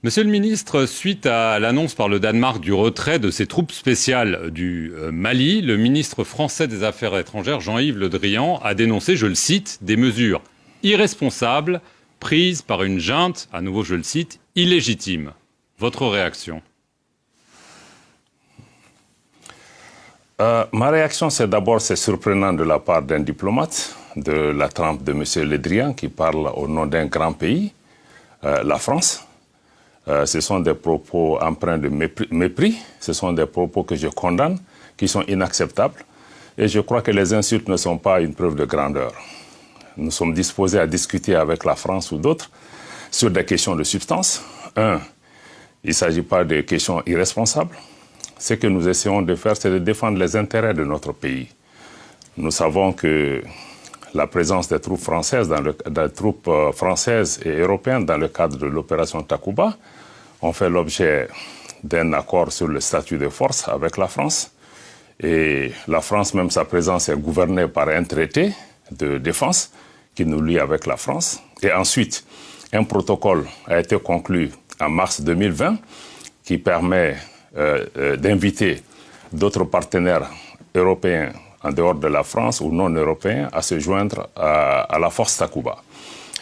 Monsieur le ministre, suite à l'annonce par le Danemark du retrait de ses troupes spéciales du Mali, le ministre français des Affaires étrangères, Jean-Yves Le Drian, a dénoncé, je le cite, des mesures irresponsables prises par une junte, à nouveau je le cite, illégitime. Votre réaction? Ma réaction, c'est d'abord, c'est surprenant de la part d'un diplomate de la trempe de M. Le Drian qui parle au nom d'un grand pays, la France. Ce sont des propos empreints de mépris, ce sont des propos que je condamne, qui sont inacceptables. Et je crois que les insultes ne sont pas une preuve de grandeur. Nous sommes disposés à discuter avec la France ou d'autres sur des questions de substance. Il ne s'agit pas de questions irresponsables. Ce que nous essayons de faire, c'est de défendre les intérêts de notre pays. Nous savons que la présence des troupes françaises, et européennes dans le cadre de l'opération Takuba ont fait l'objet d'un accord sur le statut de force avec la France. Et la France, même sa présence, est gouvernée par un traité de défense qui nous lie avec la France. Et ensuite, un protocole a été conclu en mars 2020 qui permet d'inviter d'autres partenaires européens en dehors de la France ou non européens à se joindre à la force Takuba.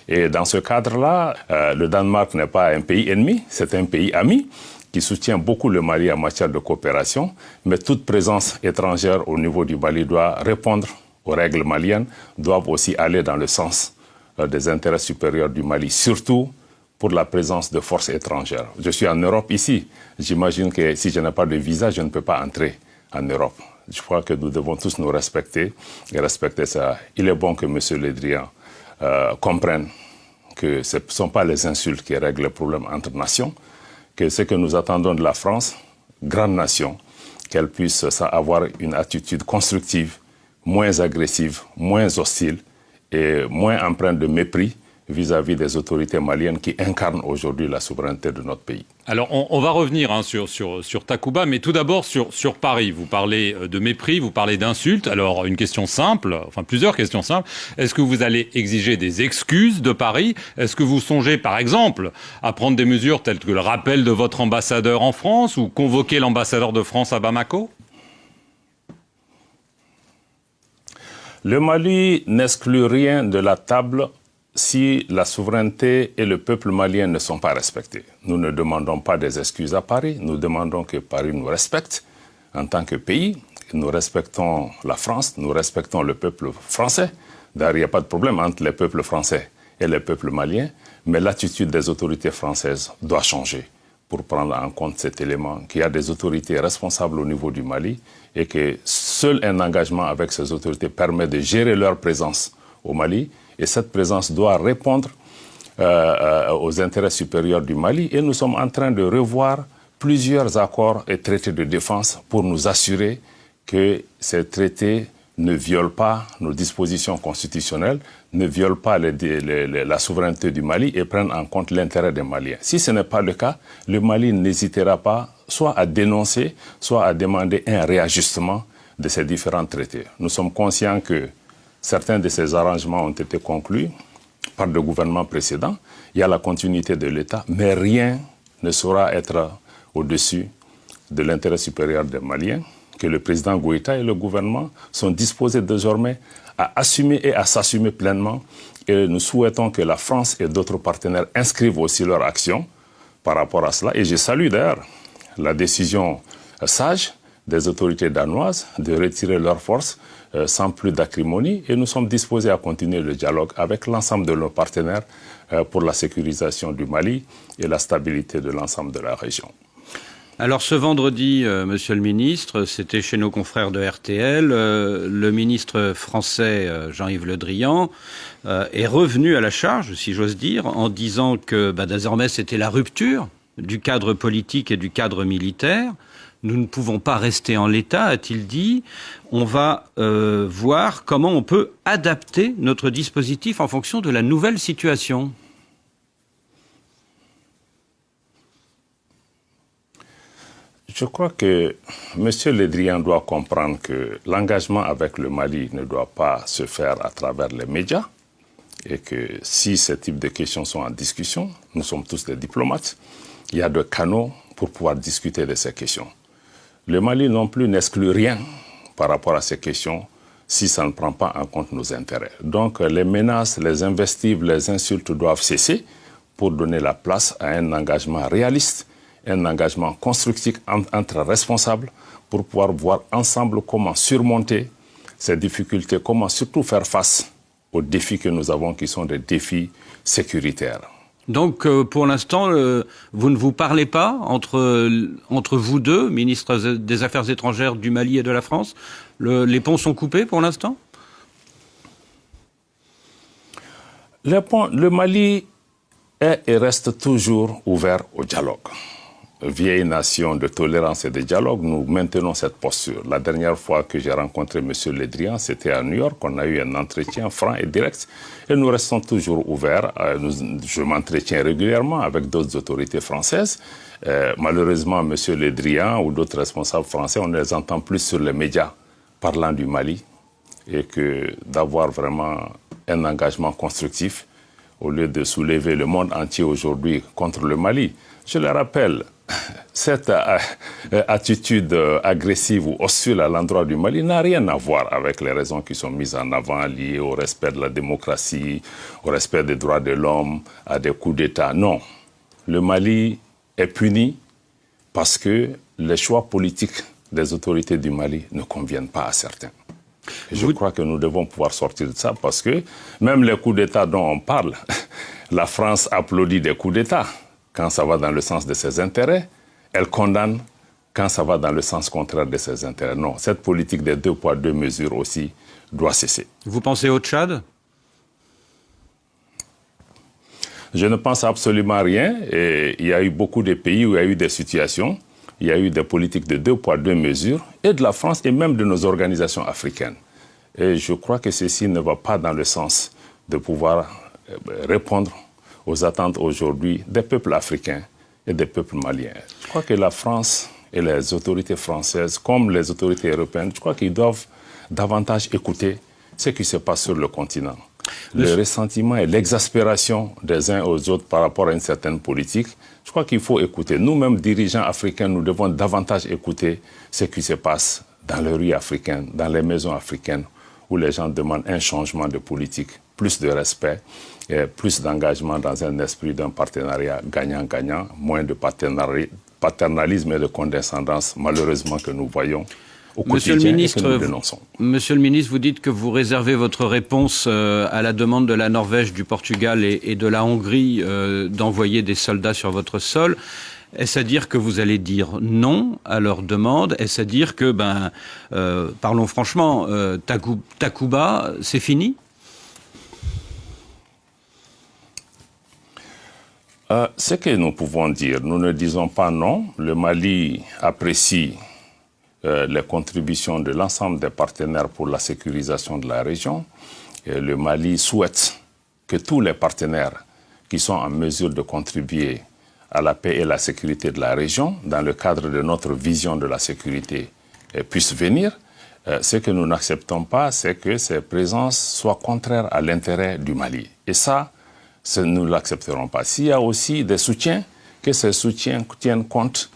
Et dans ce cadre-là, le Danemark n'est pas un pays ennemi, c'est un pays ami qui soutient beaucoup le Mali en matière de coopération, mais toute présence étrangère au niveau du Mali doit répondre aux règles maliennes, doivent aussi aller dans le sens des intérêts supérieurs du Mali, surtout pour la présence de forces étrangères. Je suis en Europe ici. J'imagine que si je n'ai pas de visa, je ne peux pas entrer en Europe. Je crois que nous devons tous nous respecter et respecter ça. Il est bon que M. Le Drian comprenne que ce ne sont pas les insultes qui règlent le problème entre nations, que ce que nous attendons de la France, grande nation, qu'elle puisse avoir une attitude constructive, moins agressive, moins hostile et moins empreinte de mépris vis-à-vis des autorités maliennes qui incarnent aujourd'hui la souveraineté de notre pays. Alors, on va revenir sur Takuba, mais tout d'abord sur Paris. Vous parlez de mépris, vous parlez d'insultes. Alors, une question simple, enfin plusieurs questions simples. Est-ce que vous allez exiger des excuses de Paris? Est-ce que vous songez, par exemple, à prendre des mesures telles que le rappel de votre ambassadeur en France ou convoquer l'ambassadeur de France à Bamako? Le Mali n'exclut rien de la table si la souveraineté et le peuple malien ne sont pas respectés. Nous ne demandons pas des excuses à Paris, nous demandons que Paris nous respecte en tant que pays. Nous respectons la France, nous respectons le peuple français. D'ailleurs, il n'y a pas de problème entre les peuples français et les peuples maliens, mais l'attitude des autorités françaises doit changer pour prendre en compte cet élément, qu'il y a des autorités responsables au niveau du Mali et que seul un engagement avec ces autorités permet de gérer leur présence au Mali. Et cette présence doit répondre aux intérêts supérieurs du Mali. Et nous sommes en train de revoir plusieurs accords et traités de défense pour nous assurer que ces traités ne violent pas nos dispositions constitutionnelles, ne violent pas la souveraineté du Mali et prennent en compte l'intérêt des Maliens. Si ce n'est pas le cas, le Mali n'hésitera pas soit à dénoncer, soit à demander un réajustement de ces différents traités. Nous sommes conscients que certains de ces arrangements ont été conclus par le gouvernement précédent. Il y a la continuité de l'État, mais rien ne saura être au-dessus de l'intérêt supérieur des Maliens, que le président Goïta et le gouvernement sont disposés désormais à assumer et à s'assumer pleinement. Et nous souhaitons que la France et d'autres partenaires inscrivent aussi leur action par rapport à cela. Et je salue d'ailleurs la décision sage des autorités danoises de retirer leurs forces sans plus d'acrimonie. Et nous sommes disposés à continuer le dialogue avec l'ensemble de nos partenaires pour la sécurisation du Mali et la stabilité de l'ensemble de la région. Alors ce vendredi, Monsieur le Ministre, c'était chez nos confrères de RTL, le ministre français Jean-Yves Le Drian est revenu à la charge, si j'ose dire, en disant que désormais c'était la rupture du cadre politique et du cadre militaire. Nous ne pouvons pas rester en l'état, a-t-il dit. On va voir comment on peut adapter notre dispositif en fonction de la nouvelle situation. Je crois que M. Le Drian doit comprendre que l'engagement avec le Mali ne doit pas se faire à travers les médias. Et que si ce type de questions sont en discussion, nous sommes tous des diplomates, il y a des canaux pour pouvoir discuter de ces questions. Le Mali non plus n'exclut rien par rapport à ces questions si ça ne prend pas en compte nos intérêts. Donc les menaces, les invectives, les insultes doivent cesser pour donner la place à un engagement réaliste, un engagement constructif entre responsables pour pouvoir voir ensemble comment surmonter ces difficultés, comment surtout faire face aux défis que nous avons qui sont des défis sécuritaires. Donc, pour l'instant, vous ne vous parlez pas entre vous deux, ministres des Affaires étrangères du Mali et de la France? Les ponts sont coupés pour l'instant? Le Mali est et reste toujours ouvert au dialogue. Vieille nation de tolérance et de dialogue, nous maintenons cette posture. La dernière fois que j'ai rencontré M. Le Drian, c'était à New York. On a eu un entretien franc et direct. Et nous restons toujours ouverts. Je m'entretiens régulièrement avec d'autres autorités françaises. Malheureusement, M. Le Drian ou d'autres responsables français, on ne les entend plus sur les médias parlant du Mali. Et que d'avoir vraiment un engagement constructif, au lieu de soulever le monde entier aujourd'hui contre le Mali. Je le rappelle, cette attitude agressive ou hostile à l'endroit du Mali n'a rien à voir avec les raisons qui sont mises en avant liées au respect de la démocratie, au respect des droits de l'homme, à des coups d'État. Non, le Mali est puni parce que les choix politiques des autorités du Mali ne conviennent pas à certains. Et je crois que nous devons pouvoir sortir de ça parce que même les coups d'État dont on parle, la France applaudit des coups d'État quand ça va dans le sens de ses intérêts, elle condamne quand ça va dans le sens contraire de ses intérêts. Non, cette politique des 2 poids 2 mesures aussi doit cesser. Vous pensez au Tchad? Je ne pense absolument rien. Et il y a eu beaucoup de pays où il y a eu des situations, il y a eu des politiques de 2 poids 2 mesures, et de la France et même de nos organisations africaines. Et je crois que ceci ne va pas dans le sens de pouvoir répondre aux attentes aujourd'hui des peuples africains et des peuples maliens. Je crois que la France et les autorités françaises, comme les autorités européennes, je crois qu'ils doivent davantage écouter ce qui se passe sur le continent. Le ressentiment et l'exaspération des uns aux autres par rapport à une certaine politique, je crois qu'il faut écouter. Nous-mêmes, dirigeants africains, nous devons davantage écouter ce qui se passe dans les rues africaines, dans les maisons africaines, où les gens demandent un changement de politique, plus de respect, et plus d'engagement dans un esprit d'un partenariat gagnant-gagnant, moins de paternalisme et de condescendance, malheureusement, que nous voyons au quotidien et que nous dénonçons. Monsieur le ministre, vous dites que vous réservez votre réponse à la demande de la Norvège, du Portugal et de la Hongrie d'envoyer des soldats sur votre sol. Est-ce à dire que vous allez dire non à leur demande? Est-ce à dire que, parlons franchement, Takuba, c'est fini? Ce que nous pouvons dire, nous ne disons pas non. Le Mali apprécie les contributions de l'ensemble des partenaires pour la sécurisation de la région. Et le Mali souhaite que tous les partenaires qui sont en mesure de contribuer à la paix et la sécurité de la région, dans le cadre de notre vision de la sécurité, puissent venir. Ce que nous n'acceptons pas, c'est que ces présences soient contraires à l'intérêt du Mali. Et ça, nous ne l'accepterons pas. S'il y a aussi des soutiens, que ces soutiens tiennent compte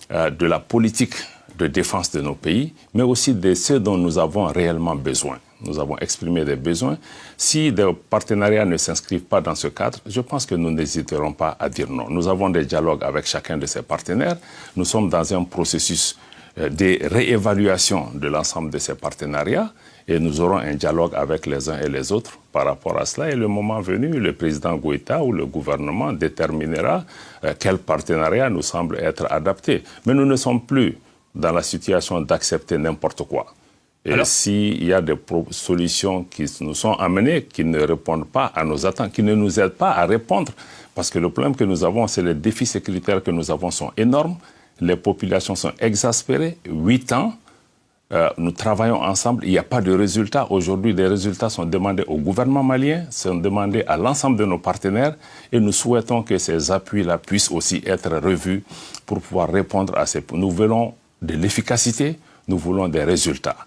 de la politique de défense de nos pays, mais aussi de ceux dont nous avons réellement besoin. Nous avons exprimé des besoins. Si des partenariats ne s'inscrivent pas dans ce cadre, je pense que nous n'hésiterons pas à dire non. Nous avons des dialogues avec chacun de ces partenaires. Nous sommes dans un processus de réévaluation de l'ensemble de ces partenariats et nous aurons un dialogue avec les uns et les autres par rapport à cela. Et le moment venu, le président Goïta ou le gouvernement déterminera quel partenariat nous semble être adapté. Mais nous ne sommes plus dans la situation d'accepter n'importe quoi. Et s'il y a des solutions qui nous sont amenées, qui ne répondent pas à nos attentes, qui ne nous aident pas à répondre, parce que le problème que nous avons, c'est les défis sécuritaires que nous avons sont énormes, les populations sont exaspérées, 8 ans, nous travaillons ensemble, il n'y a pas de résultats. Aujourd'hui, des résultats sont demandés au gouvernement malien, sont demandés à l'ensemble de nos partenaires et nous souhaitons que ces appuis-là puissent aussi être revus pour pouvoir répondre à ces... Nous voulons de l'efficacité, nous voulons des résultats.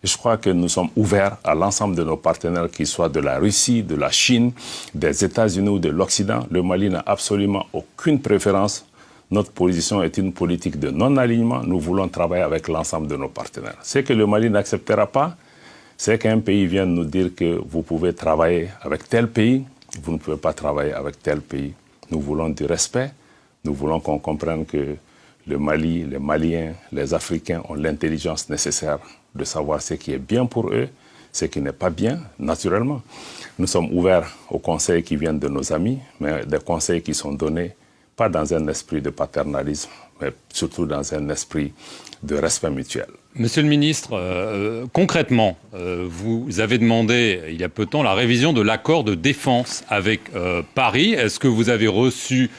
Je crois que nous sommes ouverts à l'ensemble de nos partenaires, qu'ils soient de la Russie, de la Chine, des États-Unis ou de l'Occident. Le Mali n'a absolument aucune préférence. Notre position est une politique de non-alignement. Nous voulons travailler avec l'ensemble de nos partenaires. Ce que le Mali n'acceptera pas, c'est qu'un pays vienne nous dire que vous pouvez travailler avec tel pays, vous ne pouvez pas travailler avec tel pays. Nous voulons du respect. Nous voulons qu'on comprenne que le Mali, les Maliens, les Africains ont l'intelligence nécessaire de savoir ce qui est bien pour eux, ce qui n'est pas bien, naturellement. Nous sommes ouverts aux conseils qui viennent de nos amis, mais des conseils qui sont donnés pas dans un esprit de paternalisme, mais surtout dans un esprit de respect mutuel. Monsieur le ministre, concrètement, vous avez demandé il y a peu de temps la révision de l'accord de défense avec Paris. Est-ce que vous avez reçu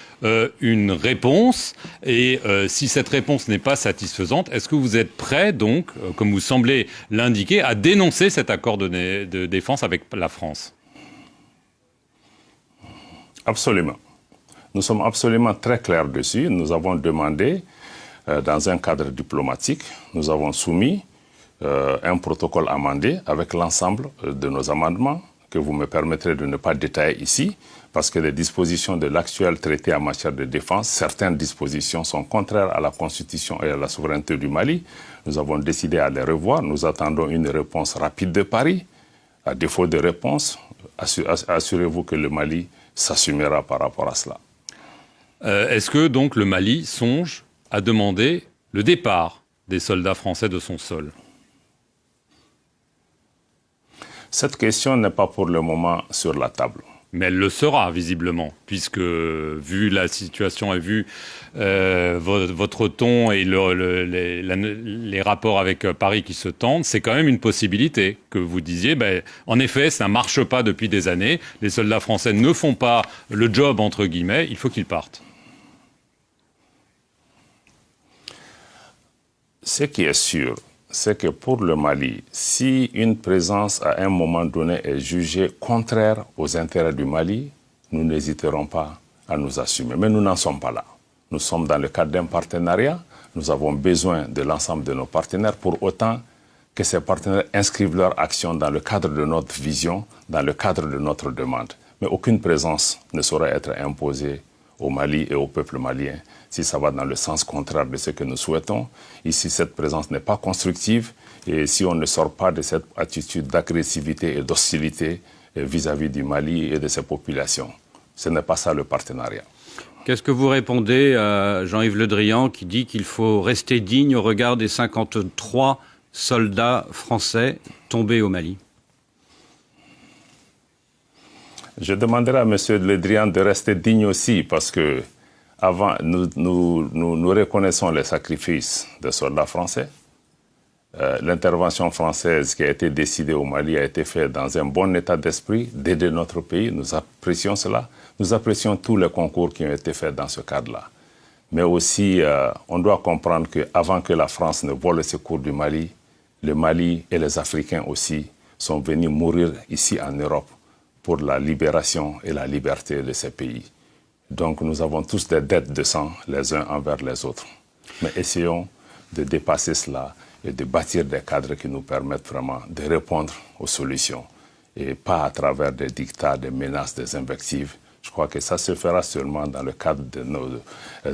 une réponse? Et si cette réponse n'est pas satisfaisante, est-ce que vous êtes prêt, donc, comme vous semblez l'indiquer, à dénoncer cet accord de défense avec la France? Absolument. Nous sommes absolument très clairs dessus. Nous avons demandé, dans un cadre diplomatique, nous avons soumis un protocole amendé avec l'ensemble de nos amendements, que vous me permettrez de ne pas détailler ici, parce que les dispositions de l'actuel traité en matière de défense, certaines dispositions sont contraires à la Constitution et à la souveraineté du Mali. Nous avons décidé à les revoir. Nous attendons une réponse rapide de Paris. À défaut de réponse, assurez-vous que le Mali s'assumera par rapport à cela. Est-ce que donc le Mali songe à demander le départ des soldats français de son sol? Cette question n'est pas pour le moment sur la table. Mais elle le sera, visiblement, puisque, vu la situation et vu votre ton et les rapports avec Paris qui se tendent, c'est quand même une possibilité que vous disiez, en effet, ça ne marche pas depuis des années, les soldats français ne font pas le job, entre guillemets, il faut qu'ils partent. Ce qui est sûr, c'est que pour le Mali, si une présence à un moment donné est jugée contraire aux intérêts du Mali, nous n'hésiterons pas à nous assumer. Mais nous n'en sommes pas là. Nous sommes dans le cadre d'un partenariat. Nous avons besoin de l'ensemble de nos partenaires pour autant que ces partenaires inscrivent leur action dans le cadre de notre vision, dans le cadre de notre demande. Mais aucune présence ne saurait être imposée au Mali et au peuple malien si ça va dans le sens contraire de ce que nous souhaitons. Ici, cette présence n'est pas constructive et si on ne sort pas de cette attitude d'agressivité et d'hostilité vis-à-vis du Mali et de ses populations, ce n'est pas ça le partenariat. Qu'est-ce que vous répondez à Jean-Yves Le Drian qui dit qu'il faut rester digne au regard des 53 soldats français tombés au Mali? Je demanderai à M. Le Drian de rester digne aussi parce que avant, nous reconnaissons les sacrifices des soldats français. L'intervention française qui a été décidée au Mali a été faite dans un bon état d'esprit d'aider notre pays. Nous apprécions cela. Nous apprécions tous les concours qui ont été faits dans ce cadre-là. Mais aussi, on doit comprendre qu'avant que la France ne vole le secours du Mali, le Mali et les Africains aussi sont venus mourir ici en Europe pour la libération et la liberté de ces pays. Donc nous avons tous des dettes de sang les uns envers les autres. Mais essayons de dépasser cela et de bâtir des cadres qui nous permettent vraiment de répondre aux solutions et pas à travers des dictats, des menaces, des invectives. Je crois que ça se fera seulement dans le cadre de nos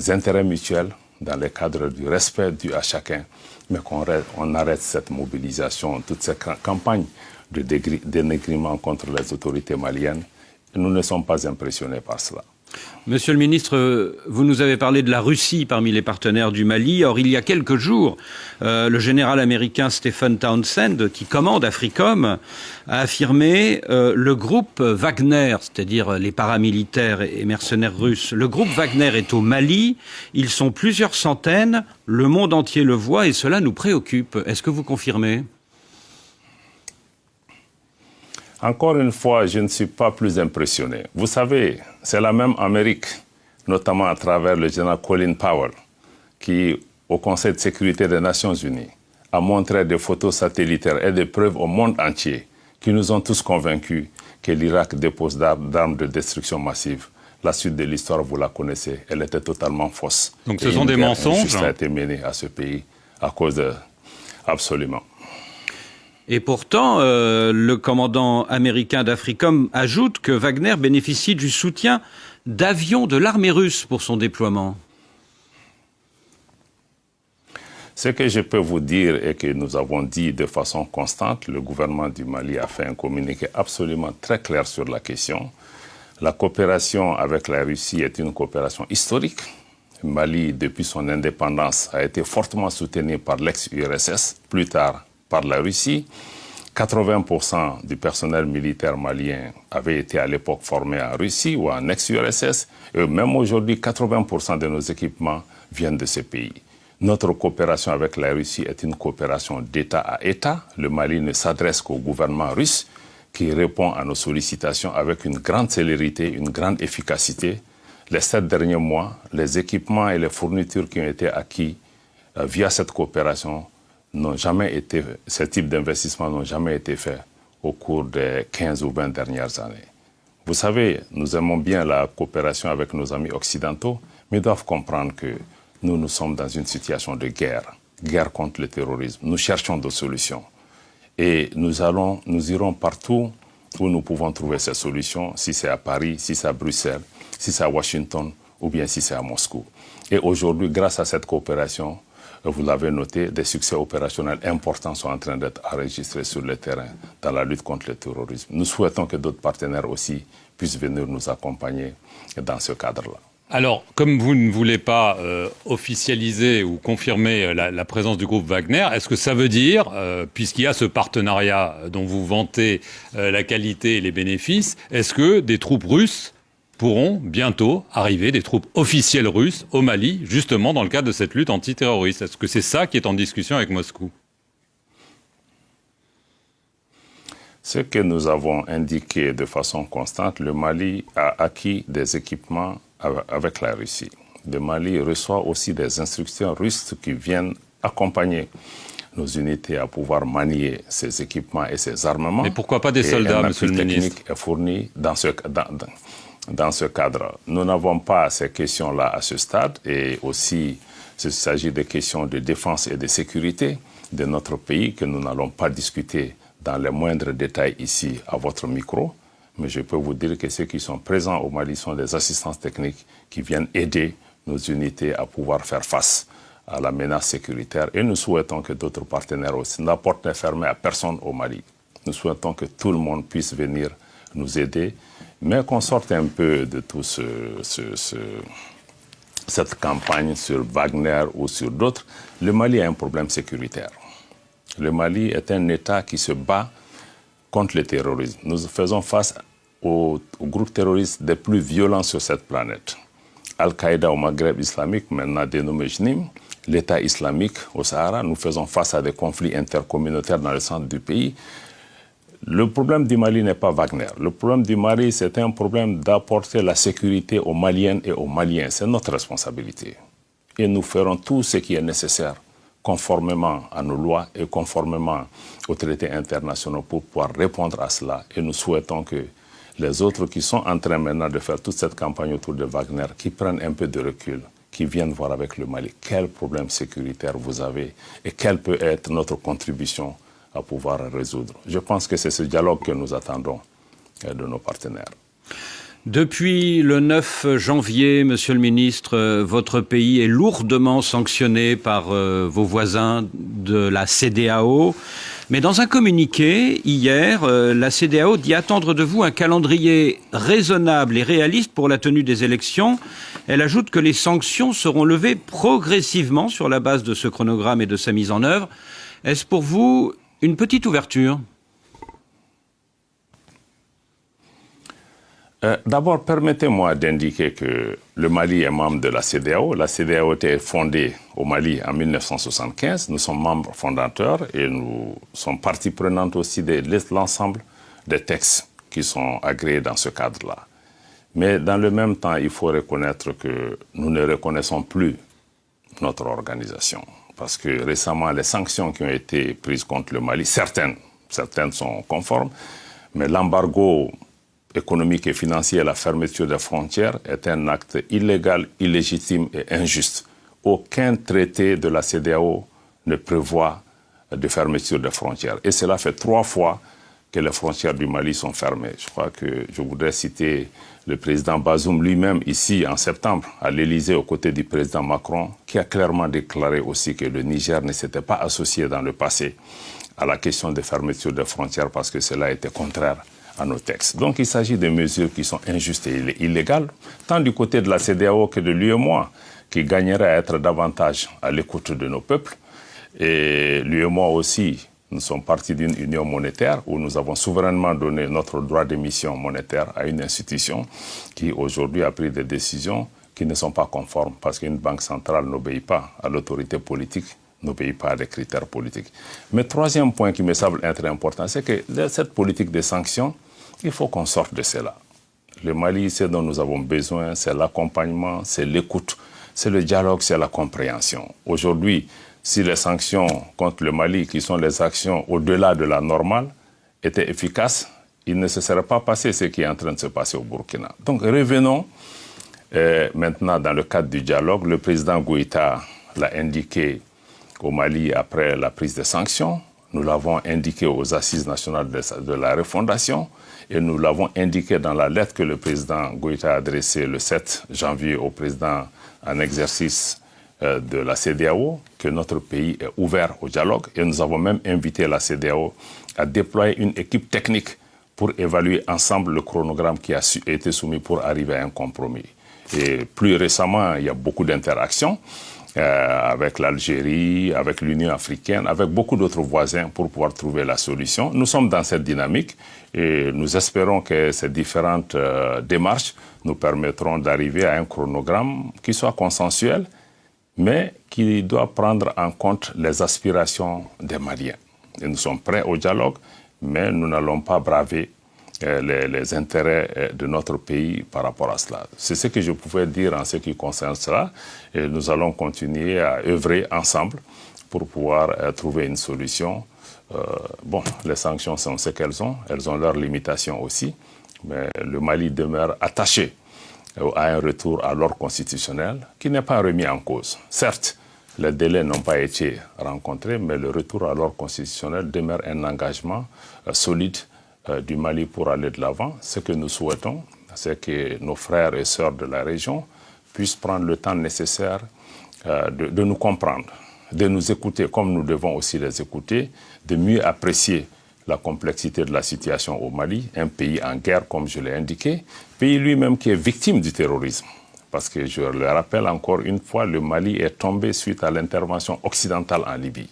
intérêts mutuels, dans le cadre du respect dû à chacun, mais qu'on arrête cette mobilisation, toute cette campagne de dénigrement contre les autorités maliennes. Et nous ne sommes pas impressionnés par cela. Monsieur le ministre, vous nous avez parlé de la Russie parmi les partenaires du Mali. Or, il y a quelques jours, le général américain Stephen Townsend, qui commande AFRICOM, a affirmé le groupe Wagner, c'est-à-dire les paramilitaires et mercenaires russes. Le groupe Wagner est au Mali, ils sont plusieurs centaines, le monde entier le voit et cela nous préoccupe. Est-ce que vous confirmez ? Encore une fois, je ne suis pas plus impressionné. Vous savez, c'est la même Amérique, notamment à travers le général Colin Powell, qui, au Conseil de sécurité des Nations Unies, a montré des photos satellitaires et des preuves au monde entier qui nous ont tous convaincus que l'Irak dépose d'armes de destruction massive. La suite de l'histoire, vous la connaissez, elle était totalement fausse. Donc ce sont des mensonges. Ça a été mené à ce pays à cause de... Absolument. Et pourtant, le commandant américain d'Africom ajoute que Wagner bénéficie du soutien d'avions de l'armée russe pour son déploiement. Ce que je peux vous dire et que nous avons dit de façon constante, le gouvernement du Mali a fait un communiqué absolument très clair sur la question. La coopération avec la Russie est une coopération historique. Le Mali, depuis son indépendance, a été fortement soutenu par l'ex-URSS, plus tard par la Russie. 80% du personnel militaire malien avait été à l'époque formé en Russie ou en ex-URSS. Et même aujourd'hui, 80% de nos équipements viennent de ces pays. Notre coopération avec la Russie est une coopération d'État à État. Le Mali ne s'adresse qu'au gouvernement russe qui répond à nos sollicitations avec une grande célérité, une grande efficacité. Les 7 derniers mois, les équipements et les fournitures qui ont été acquis via cette coopération n'ont jamais été, ce type d'investissement n'ont jamais été faits au cours des 15 ou 20 dernières années. Vous savez, nous aimons bien la coopération avec nos amis occidentaux, mais ils doivent comprendre que nous sommes dans une situation de guerre, guerre contre le terrorisme. Nous cherchons des solutions. Et nous irons partout où nous pouvons trouver ces solutions, si c'est à Paris, si c'est à Bruxelles, si c'est à Washington ou bien si c'est à Moscou. Et aujourd'hui, grâce à cette coopération, vous l'avez noté, des succès opérationnels importants sont en train d'être enregistrés sur le terrain dans la lutte contre le terrorisme. Nous souhaitons que d'autres partenaires aussi puissent venir nous accompagner dans ce cadre-là. Alors, comme vous ne voulez pas officialiser ou confirmer la présence du groupe Wagner, est-ce que ça veut dire, puisqu'il y a ce partenariat dont vous vantez la qualité et les bénéfices, est-ce que des troupes russes pourront bientôt arriver, des troupes officielles russes au Mali, justement dans le cadre de cette lutte antiterroriste? Est-ce que c'est ça qui est en discussion avec Moscou? Ce que nous avons indiqué de façon constante, le Mali a acquis des équipements avec la Russie. Le Mali reçoit aussi des instructions russes qui viennent accompagner nos unités à pouvoir manier ces équipements et ces armements. Mais pourquoi pas des soldats, monsieur le ministre? technique est fourni dans ce cadre. Nous n'avons pas ces questions-là à ce stade et aussi il s'agit de questions de défense et de sécurité de notre pays que nous n'allons pas discuter dans les moindres détails ici à votre micro. Mais je peux vous dire que ceux qui sont présents au Mali sont des assistances techniques qui viennent aider nos unités à pouvoir faire face à la menace sécuritaire. Et nous souhaitons que d'autres partenaires aussi. La porte n'est fermée à personne au Mali. Nous souhaitons que tout le monde puisse venir nous aider, mais qu'on sorte un peu de tout cette campagne sur Wagner ou sur d'autres. Le Mali a un problème sécuritaire. Le Mali est un État qui se bat contre le terrorisme. Nous faisons face aux groupes terroristes les plus violents sur cette planète. Al-Qaïda au Maghreb islamique, maintenant dénommé JNIM, l'État islamique au Sahara. Nous faisons face à des conflits intercommunautaires dans le centre du pays. Le problème du Mali n'est pas Wagner. Le problème du Mali, c'est un problème d'apporter la sécurité aux Maliennes et aux Maliens. C'est notre responsabilité. Et nous ferons tout ce qui est nécessaire conformément à nos lois et conformément aux traités internationaux pour pouvoir répondre à cela. Et nous souhaitons que les autres qui sont en train maintenant de faire toute cette campagne autour de Wagner, qui prennent un peu de recul, qui viennent voir avec le Mali quel problème sécuritaire vous avez et quelle peut être notre contribution à pouvoir résoudre. Je pense que c'est ce dialogue que nous attendons de nos partenaires. Depuis le 9 janvier, Monsieur le Ministre, votre pays est lourdement sanctionné par vos voisins de la CEDEAO. Mais dans un communiqué, hier, la CEDEAO dit attendre de vous un calendrier raisonnable et réaliste pour la tenue des élections. Elle ajoute que les sanctions seront levées progressivement sur la base de ce chronogramme et de sa mise en œuvre. Est-ce pour vous une petite ouverture ? D'abord, permettez-moi d'indiquer que le Mali est membre de la CEDEAO. La CEDEAO a été fondée au Mali en 1975. Nous sommes membres fondateurs et nous sommes partie prenante aussi de l'ensemble des textes qui sont agréés dans ce cadre-là. Mais dans le même temps, il faut reconnaître que nous ne reconnaissons plus notre organisation. Parce que récemment, les sanctions qui ont été prises contre le Mali, certaines sont conformes, mais l'embargo économique et financier, la fermeture des frontières est un acte illégal, illégitime et injuste. Aucun traité de la CEDEAO ne prévoit de fermeture des frontières. Et cela fait 3 fois que les frontières du Mali sont fermées. Je crois que je voudrais citer le président Bazoum lui-même ici en septembre à l'Élysée aux côtés du président Macron, qui a clairement déclaré aussi que le Niger ne s'était pas associé dans le passé à la question de fermeture des frontières parce que cela était contraire à nos textes. Donc il s'agit de mesures qui sont injustes et illégales, tant du côté de la CEDEAO que de l'UEMOA, qui gagnerait à être davantage à l'écoute de nos peuples. Et l'UEMOA aussi, nous sommes partis d'une union monétaire où nous avons souverainement donné notre droit d'émission monétaire à une institution qui aujourd'hui a pris des décisions qui ne sont pas conformes parce qu'une banque centrale n'obéit pas à l'autorité politique, n'obéit pas à des critères politiques. Mais troisième point qui me semble être important, c'est que cette politique de sanctions, il faut qu'on sorte de cela. Le Mali, ce dont nous avons besoin, c'est l'accompagnement, c'est l'écoute, c'est le dialogue, c'est la compréhension. Aujourd'hui, si les sanctions contre le Mali, qui sont les actions au-delà de la normale, étaient efficaces, il ne se serait pas passé ce qui est en train de se passer au Burkina. Donc revenons maintenant dans le cadre du dialogue. Le président Goïta l'a indiqué au Mali après la prise des sanctions. Nous l'avons indiqué aux Assises nationales de la refondation et nous l'avons indiqué dans la lettre que le président Goïta a adressée le 7 janvier au président en exercice de la CEDEAO, que notre pays est ouvert au dialogue et nous avons même invité la CEDEAO à déployer une équipe technique pour évaluer ensemble le chronogramme qui a été soumis pour arriver à un compromis. Et plus récemment, il y a beaucoup d'interactions avec l'Algérie, avec l'Union africaine, avec beaucoup d'autres voisins pour pouvoir trouver la solution. Nous sommes dans cette dynamique et nous espérons que ces différentes démarches nous permettront d'arriver à un chronogramme qui soit consensuel, mais qui doit prendre en compte les aspirations des Maliens. Et nous sommes prêts au dialogue, mais nous n'allons pas braver les intérêts de notre pays par rapport à cela. C'est ce que je pouvais dire en ce qui concerne cela. Et nous allons continuer à œuvrer ensemble pour pouvoir trouver une solution. Bon, les sanctions sont ce qu'elles ont leurs limitations aussi, mais le Mali demeure attaché à un retour à l'ordre constitutionnel qui n'est pas remis en cause. Certes, les délais n'ont pas été rencontrés, mais le retour à l'ordre constitutionnel demeure un engagement solide du Mali pour aller de l'avant. Ce que nous souhaitons, c'est que nos frères et sœurs de la région puissent prendre le temps nécessaire de nous comprendre, de nous écouter comme nous devons aussi les écouter, de mieux apprécier la complexité de la situation au Mali, un pays en guerre comme je l'ai indiqué, pays lui-même qui est victime du terrorisme. Parce que je le rappelle encore une fois, le Mali est tombé suite à l'intervention occidentale en Libye.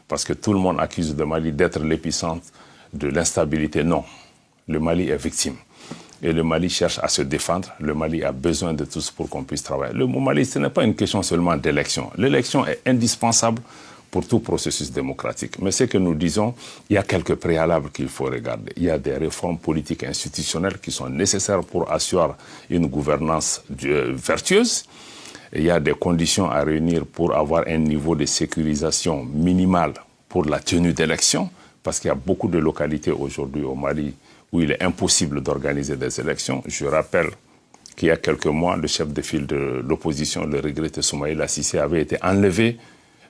Parce que tout le monde accuse le Mali d'être l'épicentre de l'instabilité. Non, le Mali est victime. Et le Mali cherche à se défendre. Le Mali a besoin de tous pour qu'on puisse travailler. Le Mali, ce n'est pas une question seulement d'élection. L'élection est indispensable pour tout processus démocratique. Mais ce que nous disons, il y a quelques préalables qu'il faut regarder. Il y a des réformes politiques et institutionnelles qui sont nécessaires pour assurer une gouvernance vertueuse. Il y a des conditions à réunir pour avoir un niveau de sécurisation minimal pour la tenue d'élections, parce qu'il y a beaucoup de localités aujourd'hui au Mali où il est impossible d'organiser des élections. Je rappelle qu'il y a quelques mois, le chef de file de l'opposition, le regretté Soumaïla Cissé, avait été enlevé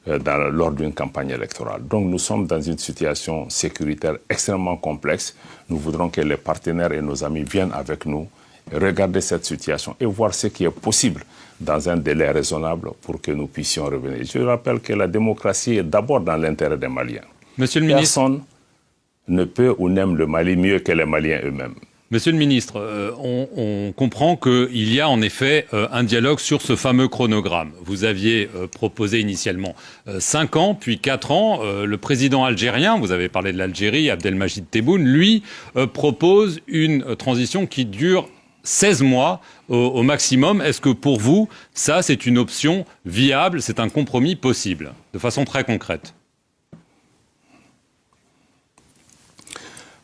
lors d'une campagne électorale. Donc nous sommes dans une situation sécuritaire extrêmement complexe. Nous voudrons que les partenaires et nos amis viennent avec nous, regarder cette situation et voir ce qui est possible dans un délai raisonnable pour que nous puissions revenir. Je rappelle que la démocratie est d'abord dans l'intérêt des Maliens. Monsieur le ministre, personne ne peut ou n'aime le Mali mieux que les Maliens eux-mêmes. Monsieur le ministre, on comprend qu'il y a en effet un dialogue sur ce fameux chronogramme. Vous aviez proposé initialement 5 ans, puis 4 ans. Le président algérien, vous avez parlé de l'Algérie, Abdelmajid Tebboune, lui propose une transition qui dure 16 mois au maximum. Est-ce que pour vous, ça c'est une option viable, c'est un compromis possible, de façon très concrète ?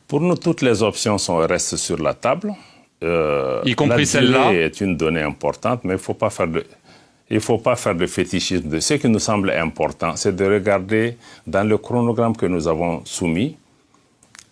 Pour nous, toutes les options restent sur la table. Y compris celle-là. La durée est une donnée importante, mais il ne faut pas faire de fétichisme. Ce qui nous semble important, c'est de regarder dans le chronogramme que nous avons soumis,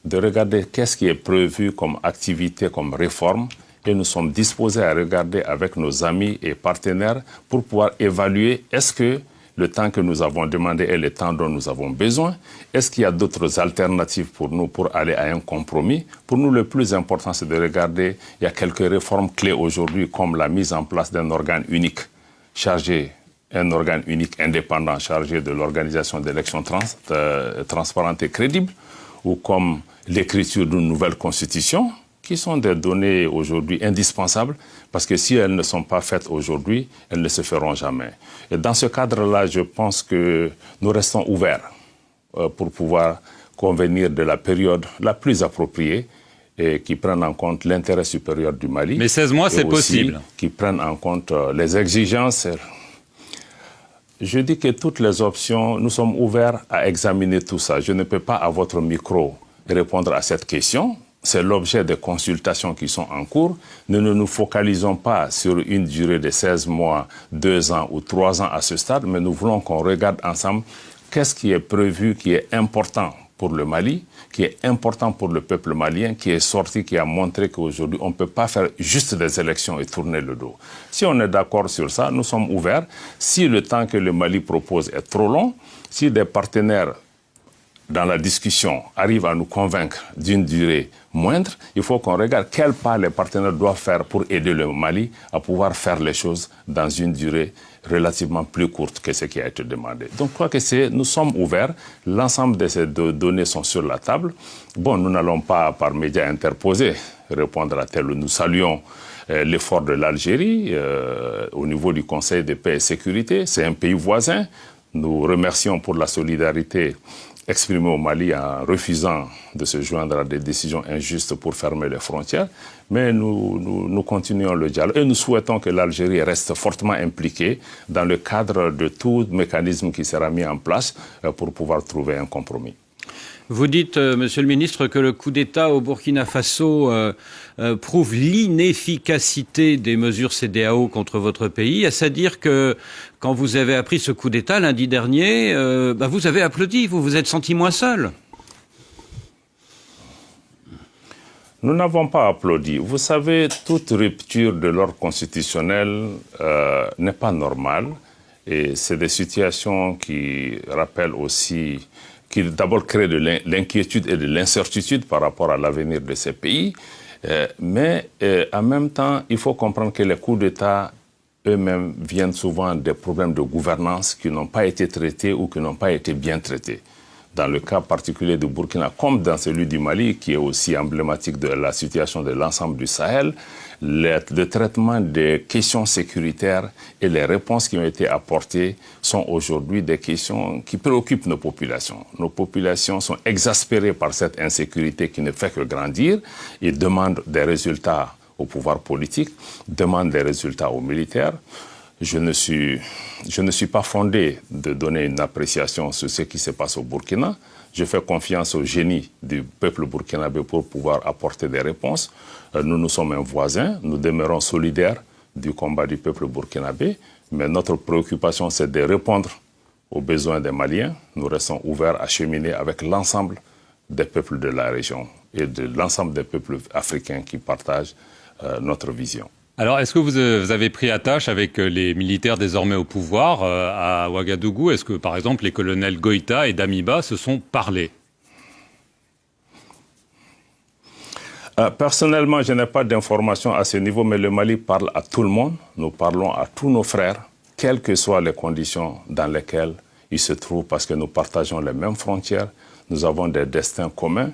de regarder qu'est-ce qui est prévu comme activité, comme réforme, et nous sommes disposés à regarder avec nos amis et partenaires pour pouvoir évaluer est-ce que le temps que nous avons demandé est le temps dont nous avons besoin? Est-ce qu'il y a d'autres alternatives pour nous pour aller à un compromis? Pour nous, le plus important, c'est de regarder, il y a quelques réformes clés aujourd'hui, comme la mise en place d'un organe unique chargé, un organe unique indépendant chargé de l'organisation d'élections transparentes et crédibles, ou comme l'écriture d'une nouvelle constitution, qui sont des données aujourd'hui indispensables, parce que si elles ne sont pas faites aujourd'hui, elles ne se feront jamais. Et dans ce cadre-là, je pense que nous restons ouverts pour pouvoir convenir de la période la plus appropriée et qui prenne en compte l'intérêt supérieur du Mali. Mais 16 mois, c'est possible. Qui prenne en compte les exigences. Je dis que toutes les options, nous sommes ouverts à examiner tout ça. Je ne peux pas, à votre micro, répondre à cette question. C'est l'objet des consultations qui sont en cours. Nous ne nous focalisons pas sur une durée de 16 mois, 2 ans ou 3 ans à ce stade, mais nous voulons qu'on regarde ensemble qu'est-ce qui est prévu, qui est important pour le Mali, qui est important pour le peuple malien, qui est sorti, qui a montré qu'aujourd'hui, on ne peut pas faire juste des élections et tourner le dos. Si on est d'accord sur ça, nous sommes ouverts. Si le temps que le Mali propose est trop long, si des partenaires dans la discussion arrivent à nous convaincre d'une durée moindre, il faut qu'on regarde quels pas les partenaires doivent faire pour aider le Mali à pouvoir faire les choses dans une durée relativement plus courte que ce qui a été demandé. Donc, je crois que nous sommes ouverts. L'ensemble de ces données sont sur la table. Bon, nous n'allons pas, par médias interposés, répondre à tel. Nous saluons l'effort de l'Algérie au niveau du Conseil de paix et sécurité. C'est un pays voisin. Nous remercions pour la solidarité exprimée au Mali en refusant de se joindre à des décisions injustes pour fermer les frontières. Mais nous continuons le dialogue et nous souhaitons que l'Algérie reste fortement impliquée dans le cadre de tout mécanisme qui sera mis en place pour pouvoir trouver un compromis. Vous dites, Monsieur le Ministre, que le coup d'État au Burkina Faso prouve l'inefficacité des mesures CEDEAO contre votre pays. Est-ce à dire que quand vous avez appris ce coup d'État lundi dernier, vous avez applaudi, vous vous êtes senti moins seul? Nous n'avons pas applaudi. Vous savez, toute rupture de l'ordre constitutionnel n'est pas normale. Et c'est des situations qui rappellent aussi, qui d'abord créent de l'inquiétude et de l'incertitude par rapport à l'avenir de ces pays. Mais en même temps, il faut comprendre que les coups d'État eux-mêmes viennent souvent des problèmes de gouvernance qui n'ont pas été traités ou qui n'ont pas été bien traités. Dans le cas particulier du Burkina, comme dans celui du Mali, qui est aussi emblématique de la situation de l'ensemble du Sahel, le traitement des questions sécuritaires et les réponses qui ont été apportées sont aujourd'hui des questions qui préoccupent nos populations. Nos populations sont exaspérées par cette insécurité qui ne fait que grandir et demandent des résultats au pouvoir politique, demandent des résultats aux militaires. Je ne suis pas fondé de donner une appréciation sur ce qui se passe au Burkina. Je fais confiance au génie du peuple burkinabé pour pouvoir apporter des réponses. Nous sommes un voisin, nous demeurons solidaires du combat du peuple burkinabé, mais notre préoccupation, c'est de répondre aux besoins des Maliens. Nous restons ouverts à cheminer avec l'ensemble des peuples de la région et de l'ensemble des peuples africains qui partagent notre vision. Alors, est-ce que vous avez pris attache avec les militaires désormais au pouvoir à Ouagadougou? Est-ce que, par exemple, les colonels Goïta et Damiba se sont parlé? Personnellement, je n'ai pas d'informations à ce niveau, mais le Mali parle à tout le monde. Nous parlons à tous nos frères, quelles que soient les conditions dans lesquelles ils se trouvent, parce que nous partageons les mêmes frontières, nous avons des destins communs.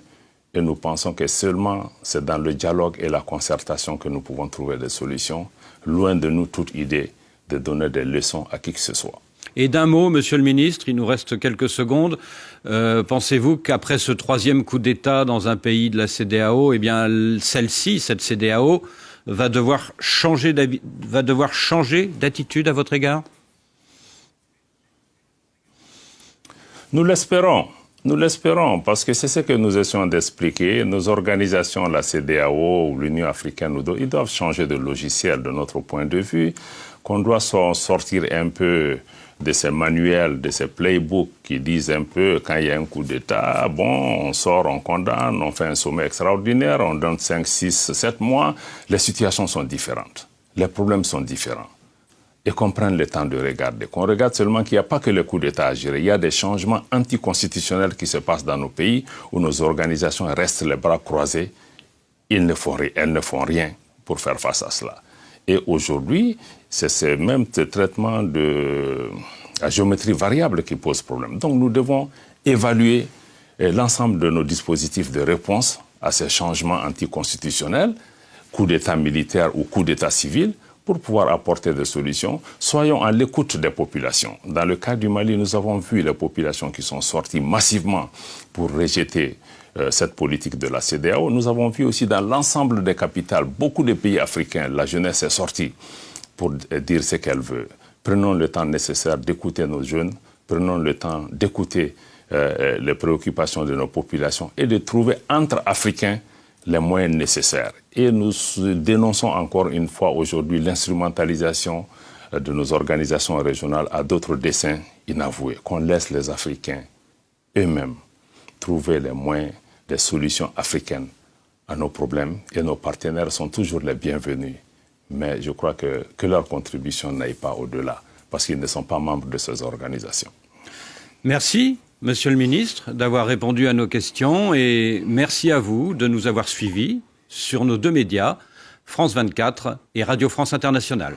Et nous pensons que seulement c'est dans le dialogue et la concertation que nous pouvons trouver des solutions. Loin de nous toute idée de donner des leçons à qui que ce soit. Et d'un mot, Monsieur le Ministre, il nous reste quelques secondes. Pensez-vous qu'après ce troisième coup d'État dans un pays de la CEDEAO, eh bien celle-ci, cette CEDEAO, va devoir changer d'attitude à votre égard? Nous l'espérons. Nous l'espérons, parce que c'est ce que nous essayons d'expliquer. Nos organisations, la CEDEAO ou l'Union africaine, ils doivent changer de logiciel de notre point de vue, qu'on doit sortir un peu de ces manuels, de ces playbooks qui disent un peu, quand il y a un coup d'État, bon, on sort, on condamne, on fait un sommet extraordinaire, on donne 5, 6, 7 mois. Les situations sont différentes. Les problèmes sont différents. et qu'on prenne le temps de regarder. Qu'on regarde seulement qu'il n'y a pas que le coup d'État à gérer. Il y a des changements anticonstitutionnels qui se passent dans nos pays où nos organisations restent les bras croisés. Elles ne font rien pour faire face à cela. Et aujourd'hui, c'est ce même traitement de la géométrie variable qui pose problème. Donc nous devons évaluer l'ensemble de nos dispositifs de réponse à ces changements anticonstitutionnels, coup d'État militaire ou coup d'État civil, pour pouvoir apporter des solutions. Soyons à l'écoute des populations. Dans le cas du Mali, nous avons vu les populations qui sont sorties massivement pour rejeter cette politique de la CEDEAO. Nous avons vu aussi dans l'ensemble des capitales, beaucoup de pays africains, la jeunesse est sortie pour dire ce qu'elle veut. Prenons le temps nécessaire d'écouter nos jeunes, prenons le temps d'écouter les préoccupations de nos populations et de trouver entre Africains les moyens nécessaires. Et nous dénonçons encore une fois aujourd'hui l'instrumentalisation de nos organisations régionales à d'autres desseins inavoués. Qu'on laisse les Africains eux-mêmes trouver les moyens, des solutions africaines à nos problèmes. Et nos partenaires sont toujours les bienvenus. Mais je crois que leur contribution n'aille pas au-delà, parce qu'ils ne sont pas membres de ces organisations. Merci, Monsieur le Ministre, d'avoir répondu à nos questions et merci à vous de nous avoir suivis sur nos deux médias, France 24 et Radio France Internationale.